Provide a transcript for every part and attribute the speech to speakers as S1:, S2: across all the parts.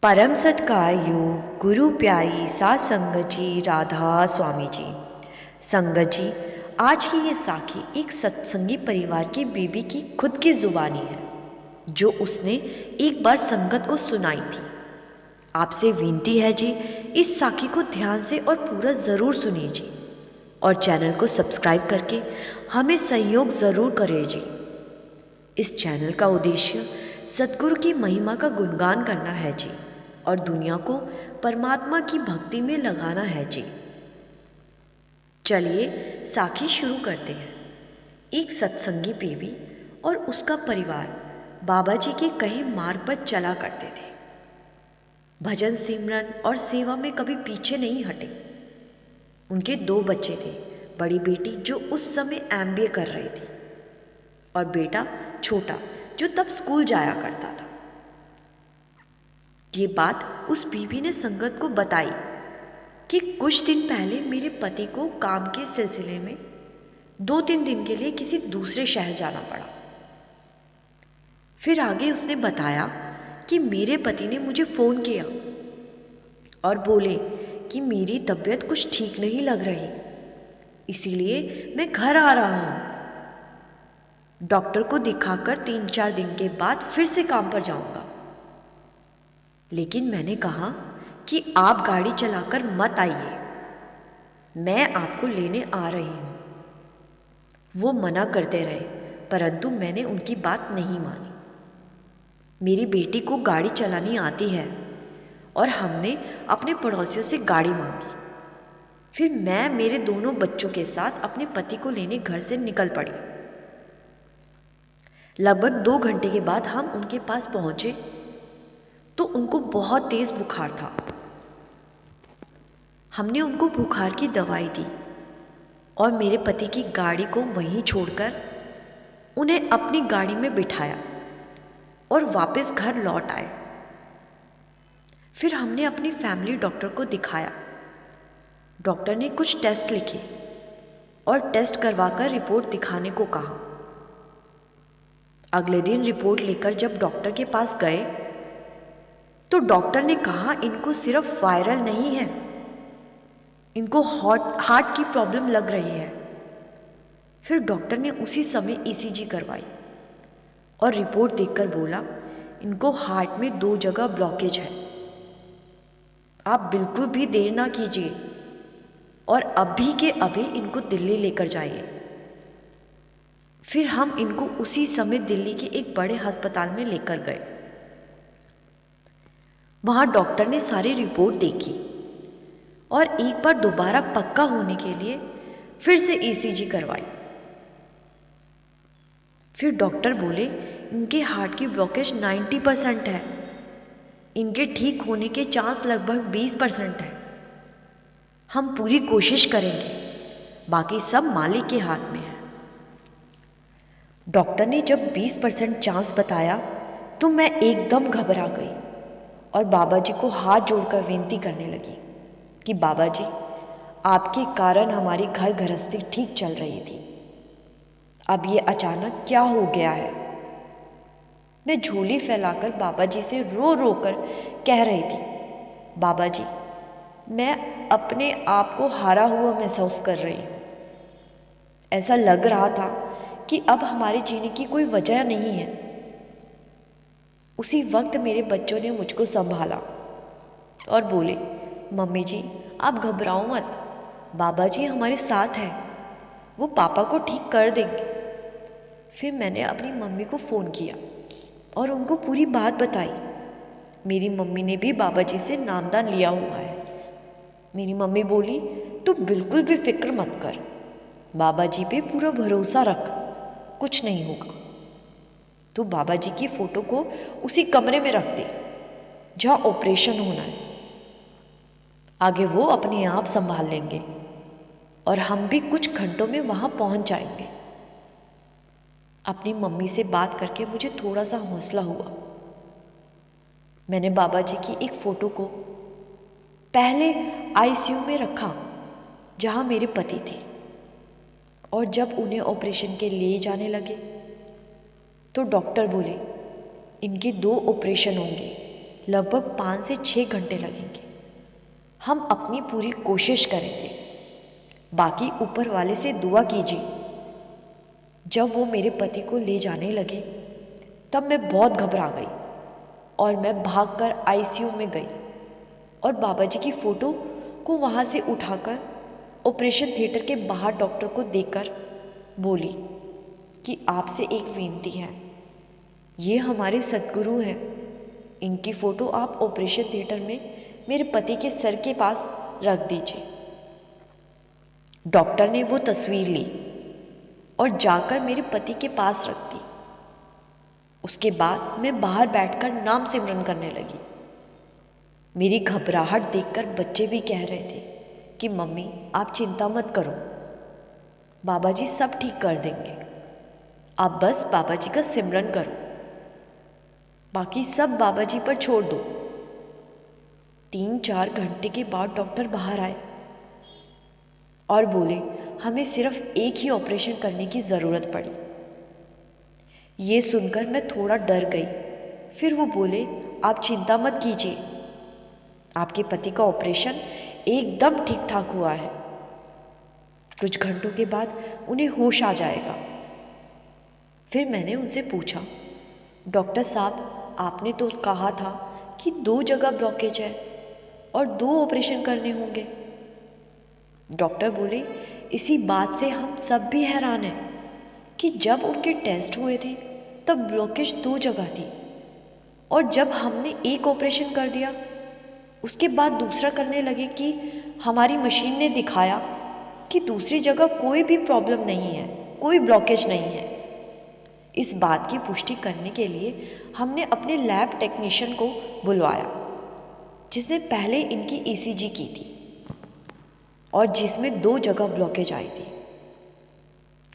S1: परम सत्कार योग गुरु प्यारी सात संगत जी राधा स्वामी जी। संगत जी, आज की ये साखी एक सत्संगी परिवार की बीबी की खुद की जुबानी है जो उसने एक बार संगत को सुनाई थी। आपसे विनती है जी, इस साखी को ध्यान से और पूरा ज़रूर सुनिए जी, और चैनल को सब्सक्राइब करके हमें सहयोग ज़रूर करें जी। इस चैनल का उद्देश्य सतगुरु की महिमा का गुणगान करना है जी, और दुनिया को परमात्मा की भक्ति में लगाना है जी। चलिए साखी शुरू करते हैं। एक सत्संगी बीवी और उसका परिवार बाबा जी के कहे मार्ग पर चला करते थे। भजन सिमरन और सेवा में कभी पीछे नहीं हटे। उनके 2 बच्चे थे, बड़ी बेटी जो उस समय MBA कर रही थी और बेटा छोटा जो तब स्कूल जाया करता था। ये बात उस बीवी ने संगत को बताई कि कुछ दिन पहले मेरे पति को काम के सिलसिले में 2-3 दिन के लिए किसी दूसरे शहर जाना पड़ा। फिर आगे उसने बताया कि मेरे पति ने मुझे फ़ोन किया और बोले कि मेरी तबीयत कुछ ठीक नहीं लग रही, इसीलिए मैं घर आ रहा हूँ। डॉक्टर को दिखाकर 3-4 दिन के बाद फिर से काम पर जाऊँगा। लेकिन मैंने कहा कि आप गाड़ी चलाकर मत आइए, मैं आपको लेने आ रही हूँ। वो मना करते रहे, परंतु मैंने उनकी बात नहीं मानी। मेरी बेटी को गाड़ी चलानी आती है और हमने अपने पड़ोसियों से गाड़ी मांगी। फिर मैं मेरे दोनों बच्चों के साथ अपने पति को लेने घर से निकल पड़ी। लगभग 2 घंटे के बाद हम उनके पास पहुँचे तो उनको बहुत तेज़ बुखार था। हमने उनको बुखार की दवाई दी और मेरे पति की गाड़ी को वहीं छोड़कर उन्हें अपनी गाड़ी में बिठाया और वापस घर लौट आए। फिर हमने अपनी फैमिली डॉक्टर को दिखाया। डॉक्टर ने कुछ टेस्ट लिखे और टेस्ट करवाकर रिपोर्ट दिखाने को कहा। अगले दिन रिपोर्ट लेकर जब डॉक्टर के पास गए तो डॉक्टर ने कहा इनको सिर्फ वायरल नहीं है, इनको हार्ट की प्रॉब्लम लग रही है। फिर डॉक्टर ने उसी समय ECG करवाई और रिपोर्ट देखकर बोला इनको हार्ट में 2 जगह ब्लॉकेज है। आप बिल्कुल भी देर ना कीजिए और अभी के अभी इनको दिल्ली लेकर जाइए। फिर हम इनको उसी समय दिल्ली के एक बड़े अस्पताल में लेकर गए। वहाँ डॉक्टर ने सारी रिपोर्ट देखी और एक बार दोबारा पक्का होने के लिए फिर से ECG करवाई। फिर डॉक्टर बोले इनके हार्ट की ब्लॉकेज 90% है, इनके ठीक होने के चांस लगभग 20% है। हम पूरी कोशिश करेंगे, बाकी सब मालिक के हाथ में है। डॉक्टर ने जब 20% चांस बताया तो मैं एकदम घबरा गई और बाबा जी को हाथ जोड़कर विनती करने लगी कि बाबा जी, आपके कारण हमारी घर गृहस्थी ठीक चल रही थी, अब ये अचानक क्या हो गया है। मैं झोली फैलाकर बाबा जी से रो रो कर कह रही थी, बाबा जी, मैं अपने आप को हारा हुआ महसूस कर रही हूँ। ऐसा लग रहा था कि अब हमारे जीने की कोई वजह नहीं है। उसी वक्त मेरे बच्चों ने मुझको संभाला और बोले, मम्मी जी आप घबराओ मत, बाबा जी हमारे साथ हैं, वो पापा को ठीक कर देंगे। फिर मैंने अपनी मम्मी को फ़ोन किया और उनको पूरी बात बताई। मेरी मम्मी ने भी बाबा जी से नामदान लिया हुआ है। मेरी मम्मी बोली, तू बिल्कुल भी फिक्र मत कर, बाबा जी पे पूरा भरोसा रख, कुछ नहीं होगा। तो बाबा जी की फ़ोटो को उसी कमरे में रख दे जहाँ ऑपरेशन होना है, आगे वो अपने आप संभाल लेंगे और हम भी कुछ घंटों में वहाँ पहुँच जाएंगे। अपनी मम्मी से बात करके मुझे थोड़ा सा हौसला हुआ। मैंने बाबा जी की एक फ़ोटो को पहले ICU में रखा जहाँ मेरे पति थे, और जब उन्हें ऑपरेशन के लिए जाने लगे तो डॉक्टर बोले इनके 2 ऑपरेशन होंगे, लगभग 5 से 6 घंटे लगेंगे। हम अपनी पूरी कोशिश करेंगे, बाकी ऊपर वाले से दुआ कीजिए। जब वो मेरे पति को ले जाने लगे तब मैं बहुत घबरा गई और मैं भागकर आईसीयू में गई और बाबा जी की फ़ोटो को वहाँ से उठाकर ऑपरेशन थिएटर के बाहर डॉक्टर को देकर बोली कि आपसे एक विनती है, ये हमारे सद्गुरु हैं, इनकी फ़ोटो आप ऑपरेशन थिएटर में मेरे पति के सर के पास रख दीजिए। डॉक्टर ने वो तस्वीर ली और जाकर मेरे पति के पास रख दी। उसके बाद मैं बाहर बैठकर नाम सिमरन करने लगी। मेरी घबराहट देखकर बच्चे भी कह रहे थे कि मम्मी आप चिंता मत करो, बाबा जी सब ठीक कर देंगे, आप बस बाबा जी का सिमरन करो, बाकी सब बाबा जी पर छोड़ दो। 3-4 घंटे के बाद डॉक्टर बाहर आए और बोले हमें सिर्फ एक ही ऑपरेशन करने की ज़रूरत पड़ी। ये सुनकर मैं थोड़ा डर गई। फिर वो बोले आप चिंता मत कीजिए, आपके पति का ऑपरेशन एकदम ठीक ठाक हुआ है, कुछ घंटों के बाद उन्हें होश आ जाएगा। फिर मैंने उनसे पूछा, डॉक्टर साहब आपने तो कहा था कि 2 जगह ब्लॉकेज है और 2 ऑपरेशन करने होंगे। डॉक्टर बोले इसी बात से हम सब भी हैरान हैं कि जब उनके टेस्ट हुए थे तब ब्लॉकेज 2 जगह थी और जब हमने एक ऑपरेशन कर दिया उसके बाद दूसरा करने लगे कि हमारी मशीन ने दिखाया कि दूसरी जगह कोई भी प्रॉब्लम नहीं है, कोई ब्लॉकेज नहीं है। इस बात की पुष्टि करने के लिए हमने अपने लैब टेक्नीशियन को बुलवाया जिसने पहले इनकी ईसीजी की थी और जिसमें 2 जगह ब्लॉकेज आई थी।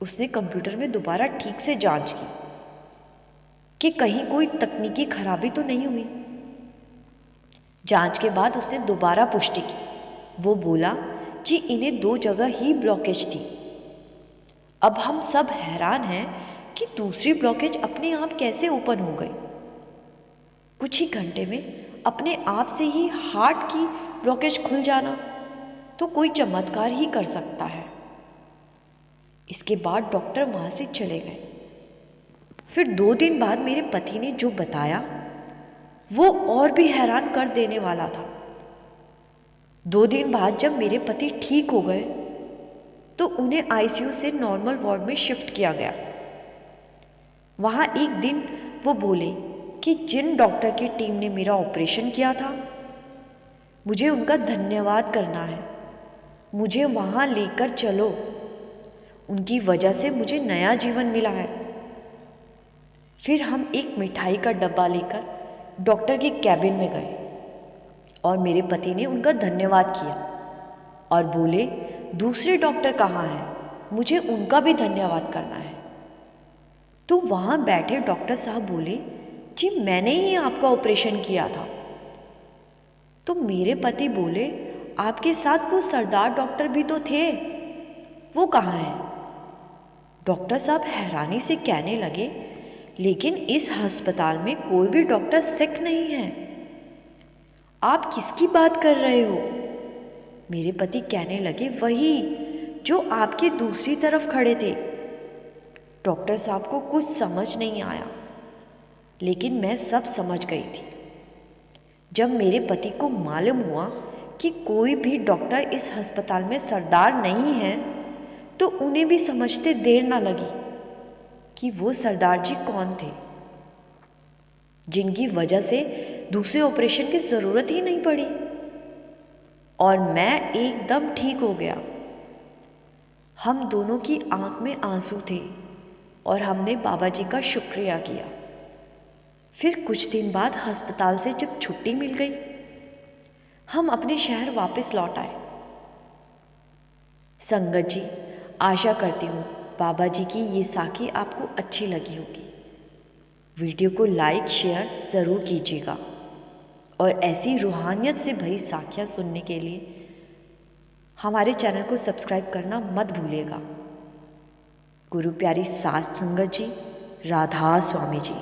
S1: उसने कंप्यूटर में दोबारा ठीक से जांच की कि कहीं कोई तकनीकी खराबी तो नहीं हुई। जांच के बाद उसने दोबारा पुष्टि की। वो बोला जी इन्हें 2 जगह ही ब्लॉकेज थी। अब हम सब हैरान हैं कि दूसरी ब्लॉकेज अपने आप कैसे ओपन हो गई। कुछ ही घंटे में अपने आप से ही हार्ट की ब्लॉकेज खुल जाना तो कोई चमत्कार ही कर सकता है। इसके बाद डॉक्टर वहाँ से चले गए। फिर 2 दिन बाद मेरे पति ने जो बताया वो और भी हैरान कर देने वाला था। 2 दिन बाद जब मेरे पति ठीक हो गए तो उन्हें आईसीयू से नॉर्मल वार्ड में शिफ्ट किया गया। वहाँ एक दिन वो बोले कि जिन डॉक्टर की टीम ने मेरा ऑपरेशन किया था मुझे उनका धन्यवाद करना है, मुझे वहाँ लेकर चलो, उनकी वजह से मुझे नया जीवन मिला है। फिर हम एक मिठाई का डब्बा लेकर डॉक्टर के कैबिन में गए और मेरे पति ने उनका धन्यवाद किया और बोले दूसरे डॉक्टर कहाँ हैं, मुझे उनका भी धन्यवाद करना है। तो वहाँ बैठे डॉक्टर साहब बोले जी मैंने ही आपका ऑपरेशन किया था। तो मेरे पति बोले आपके साथ वो सरदार डॉक्टर भी तो थे, वो कहाँ हैं? डॉक्टर साहब हैरानी से कहने लगे लेकिन इस अस्पताल में कोई भी डॉक्टर सिक नहीं है, आप किसकी बात कर रहे हो? मेरे पति कहने लगे वही जो आपकी दूसरी तरफ खड़े थे। डॉक्टर साहब को कुछ समझ नहीं आया लेकिन मैं सब समझ गई थी। जब मेरे पति को मालूम हुआ कि कोई भी डॉक्टर इस अस्पताल में सरदार नहीं है तो उन्हें भी समझते देर ना लगी कि वो सरदार जी कौन थे जिनकी वजह से दूसरे ऑपरेशन की ज़रूरत ही नहीं पड़ी और मैं एकदम ठीक हो गया। हम दोनों की आंख में आंसू थे और हमने बाबा जी का शुक्रिया किया। फिर कुछ दिन बाद अस्पताल से जब छुट्टी मिल गई हम अपने शहर वापस लौट आए। संगत जी, आशा करती हूँ बाबा जी की ये साखी आपको अच्छी लगी होगी। वीडियो को लाइक शेयर ज़रूर कीजिएगा और ऐसी रूहानियत से भरी साखियाँ सुनने के लिए हमारे चैनल को सब्सक्राइब करना मत भूलिएगा। गुरु प्यारी सात संगत जी, राधा स्वामी जी।